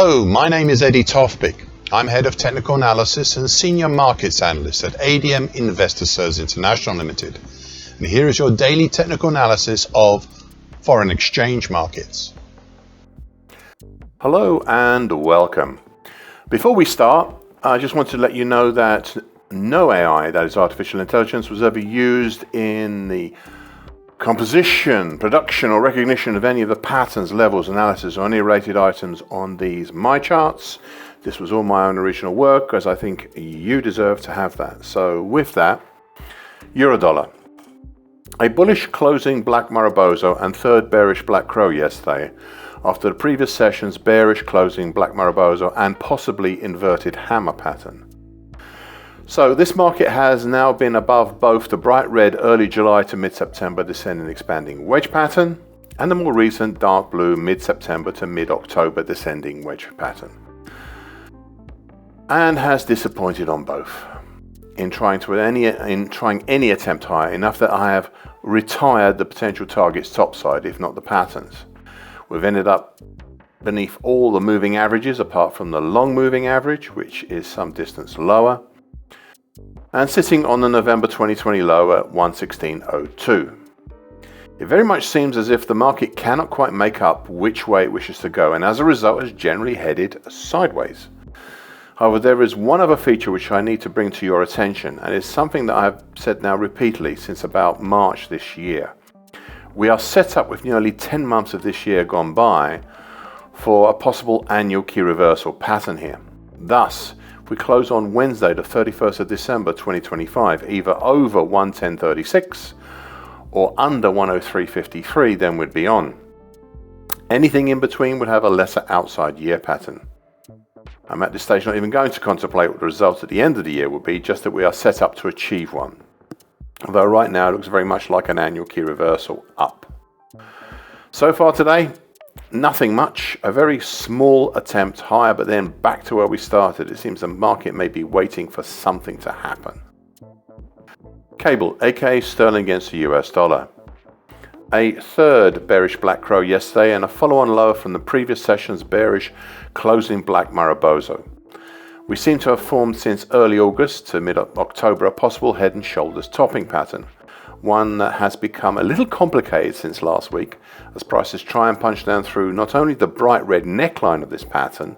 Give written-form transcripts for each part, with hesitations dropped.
Hello, my name is Eddie Tofpik. I'm Head of Technical Analysis and Senior Markets Analyst at ADM Investor Services International Limited. And here is your daily technical analysis of foreign exchange markets. Hello and welcome. Before we start, I just want to let you know that no AI, that is artificial intelligence, was ever used in the composition, production or recognition of any of the patterns, levels, analysis or any rated items on these my charts. This was all my own original work, as I think you deserve to have that. So with that, euro dollar. A bullish closing black Maribosa and third bearish black crow yesterday, after the previous session's bearish closing black Maribosa and possibly inverted hammer pattern. So this market has now been above both the bright red early July to mid-September descending expanding wedge pattern and the more recent dark blue mid-September to mid-October descending wedge pattern, and has disappointed on both in trying any attempt higher, enough that I have retired the potential targets topside, if not the patterns. We've ended up beneath all the moving averages apart from the long moving average, which is some distance lower, and sitting on the November 2020 low at 116.02. It very much seems as if the market cannot quite make up which way it wishes to go, and as a result has generally headed sideways. However, there is one other feature which I need to bring to your attention, and it's something that I have said now repeatedly since about March this year. We are set up with nearly 10 months of this year gone by for a possible annual key reversal pattern here. Thus, if we close on Wednesday, the 31st of December 2025, either over 110.36 or under 103.53, then we'd be on. Anything in between would have a lesser outside year pattern. I'm at this stage not even going to contemplate what the result at the end of the year will be, just that we are set up to achieve one. Although right now it looks very much like an annual key reversal up. So far today, nothing much, a very small attempt higher, but then back to where we started. It seems the market may be waiting for something to happen. Cable, aka sterling against the US dollar. A third bearish black crow yesterday and a follow-on lower from the previous session's bearish closing black Maribosa. We seem to have formed since early August to mid-October a possible head and shoulders topping pattern, one that has become a little complicated since last week as prices try and punch down through not only the bright red neckline of this pattern,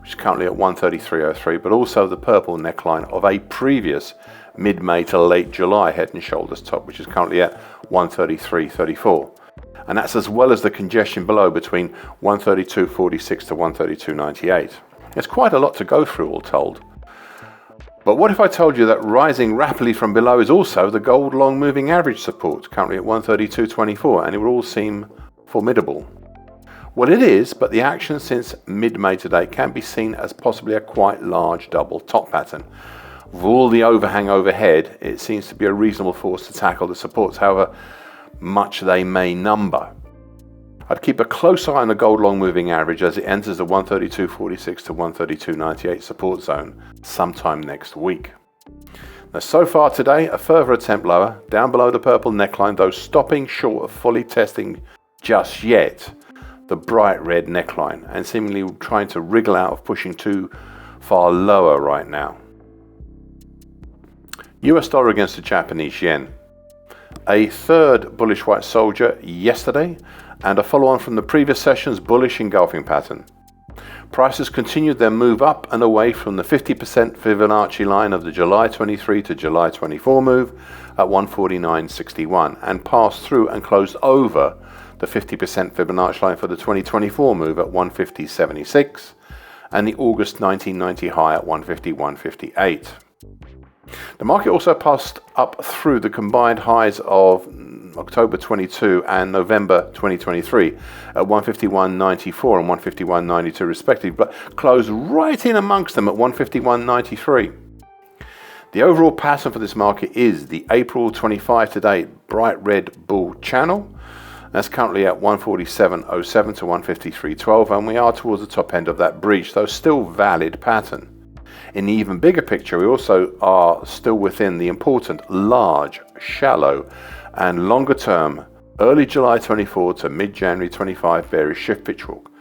which is currently at 133.03, but also the purple neckline of a previous mid-May to late July head and shoulders top, which is currently at 133.34. And that's as well as the congestion below between 132.46 to 132.98. It's quite a lot to go through, all told. But what if I told you that rising rapidly from below is also the gold long moving average support, currently at 132.24, and it would all seem formidable? Well, it is, but the action since mid-May today can be seen as possibly a quite large double top pattern. With all the overhang overhead, it seems to be a reasonable force to tackle the supports, however much they may number. I'd keep a close eye on the gold long moving average as it enters the 132.46 to 132.98 support zone sometime next week. Now, so far today, a further attempt lower, down below the purple neckline, though stopping short of fully testing just yet the bright red neckline and seemingly trying to wriggle out of pushing too far lower right now. US dollar against the Japanese yen. A third bullish white soldier yesterday and a follow-on from the previous session's bullish engulfing pattern. Prices continued their move up and away from the 50% Fibonacci line of the July 23 to July 24 move at 149.61 and passed through and closed over the 50% Fibonacci line for the 2024 move at 150.76 and the August 1990 high at 151.58. The market also passed up through the combined highs of October 22 and November 2023 at 151.94 and 151.92 respectively, but closed right in amongst them at 151.93. The overall pattern for this market is the April 25 to date bright red bull channel. That's currently at 147.07 to 153.12, and we are towards the top end of that breach, though still valid pattern. In the even bigger picture, we also are still within the important large, shallow, and longer term early July 24 to mid-January 25 bearish shift pitch walk,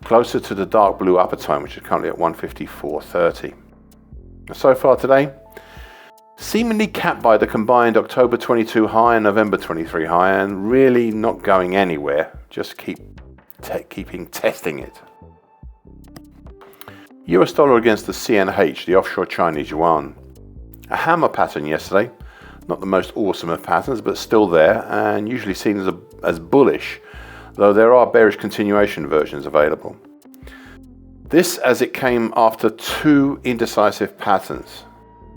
closer to the dark blue upper tone, which is currently at 154.30. So far today, seemingly capped by the combined October 22 high and November 23 high, and really not going anywhere, just keeping testing it. US dollar against the CNH, the offshore Chinese yuan. A hammer pattern yesterday, not the most awesome of patterns, but still there, and usually seen as bullish, though there are bearish continuation versions available. This as it came after two indecisive patterns,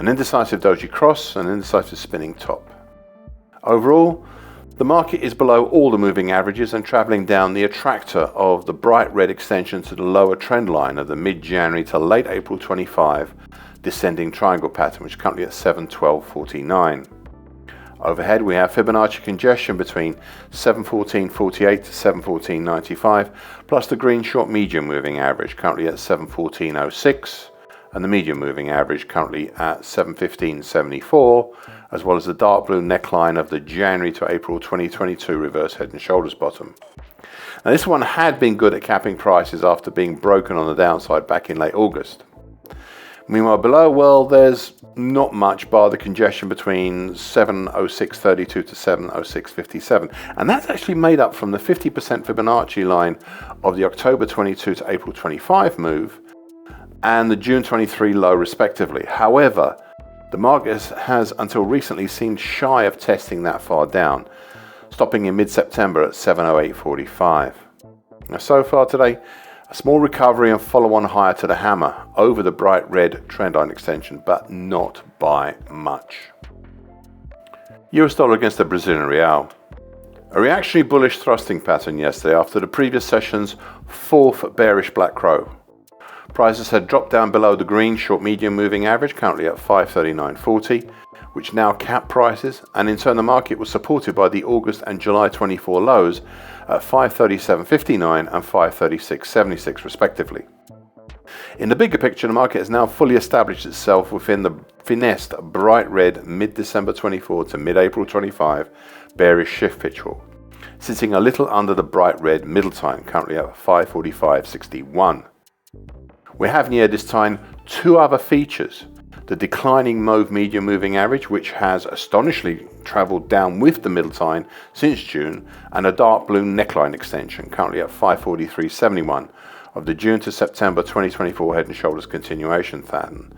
an indecisive doji cross and an indecisive spinning top. Overall, the market is below all the moving averages and travelling down the attractor of the bright red extension to the lower trend line of the mid-January to late April 25 descending triangle pattern, which is currently at 712.49. Overhead we have Fibonacci congestion between 714.48 to 714.95, plus the green short medium moving average currently at 714.06, and the medium moving average currently at 715.74, as well as the dark blue neckline of the January to April 2022 reverse head and shoulders bottom. Now this one had been good at capping prices after being broken on the downside back in late August. Meanwhile below, well, there's not much bar the congestion between 706.32 to 706.57, and that's actually made up from the 50% Fibonacci line of the October 22 to April 25 move and the June 23 low respectively. However, the market has until recently seemed shy of testing that far down, stopping in mid-September at 708.45. Now so far today, a small recovery and follow-on higher to the hammer over the bright red trendline extension, but not by much. US dollar against the Brazilian real. A reactionary bullish thrusting pattern yesterday after the previous session's fourth bearish black crow. Prices had dropped down below the green short medium moving average, currently at 539.40, which now capped prices, and in turn the market was supported by the August and July 24 lows at 537.59 and 536.76 respectively. In the bigger picture, the market has now fully established itself within the finessed bright red mid-December 24 to mid-April 25 bearish shift picture, sitting a little under the bright red middle time, currently at 545.61. We have near this time two other features: the declining mauve medium moving average, which has astonishingly travelled down with the middle time since June, and a dark blue neckline extension, currently at 543.71 of the June to September 2024 head and shoulders continuation pattern,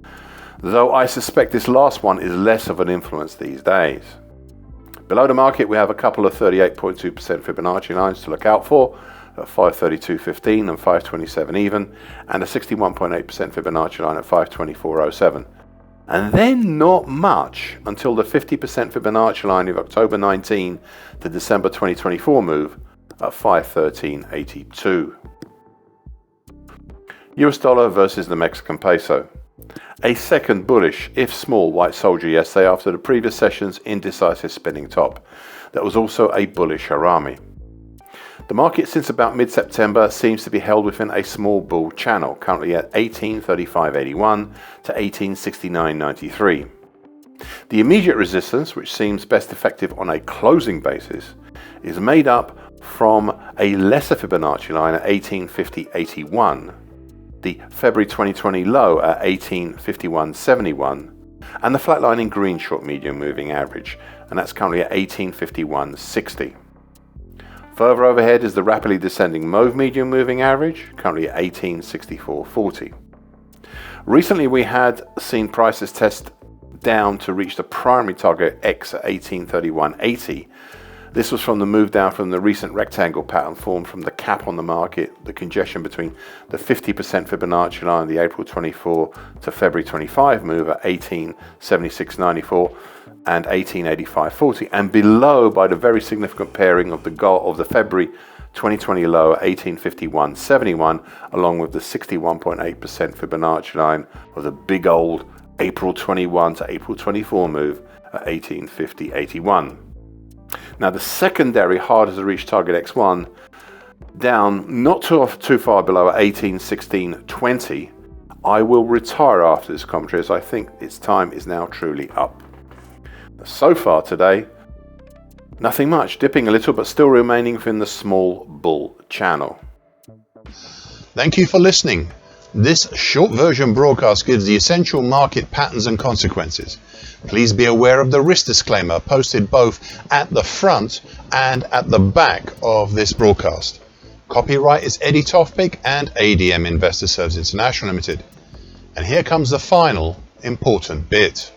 though I suspect this last one is less of an influence these days. Below the market we have a couple of 38.2% Fibonacci lines to look out for, at 532.15 and 527 even, and a 61.8% Fibonacci line at 524.07. And then not much until the 50% Fibonacci line of October 19 to December 2024 move at 513.82. US dollar versus the Mexican peso. A second bullish, if small, white soldier yesterday after the previous session's indecisive spinning top. That was also a bullish harami. The market since about mid-September seems to be held within a small bull channel, currently at 1835.81 to 1869.93. The immediate resistance, which seems best effective on a closing basis, is made up from a lesser Fibonacci line at 1850.81, the February 2020 low at 1851.71, and the flatlining green short medium moving average, and that's currently at 1851.60. Further overhead is the rapidly descending mauve medium moving average, currently at 1864.40. Recently we had seen prices test down to reach the primary target X at 1831.80. This was from the move down from the recent rectangle pattern formed from the cap on the market, the congestion between the 50% Fibonacci line of the April 24 to February 25 move at 1876.94 and 1885.40, and below by the very significant pairing of the February 2020 low at 1851.71, along with the 61.8% Fibonacci line of the big old April 21 to April 24 move at 1850.81. Now the secondary harder to reach target X1 down not too far below at 1816.20. I will retire after this commentary as I think its time is now truly up. So far today, nothing much, dipping a little but still remaining within the small bull channel. Thank you for listening. This short version broadcast gives the essential market patterns and consequences. Please be aware of the risk disclaimer posted both at the front and at the back of this broadcast. Copyright is Eddie Tofpik and ADM Investor Services International Limited. And here comes the final important bit.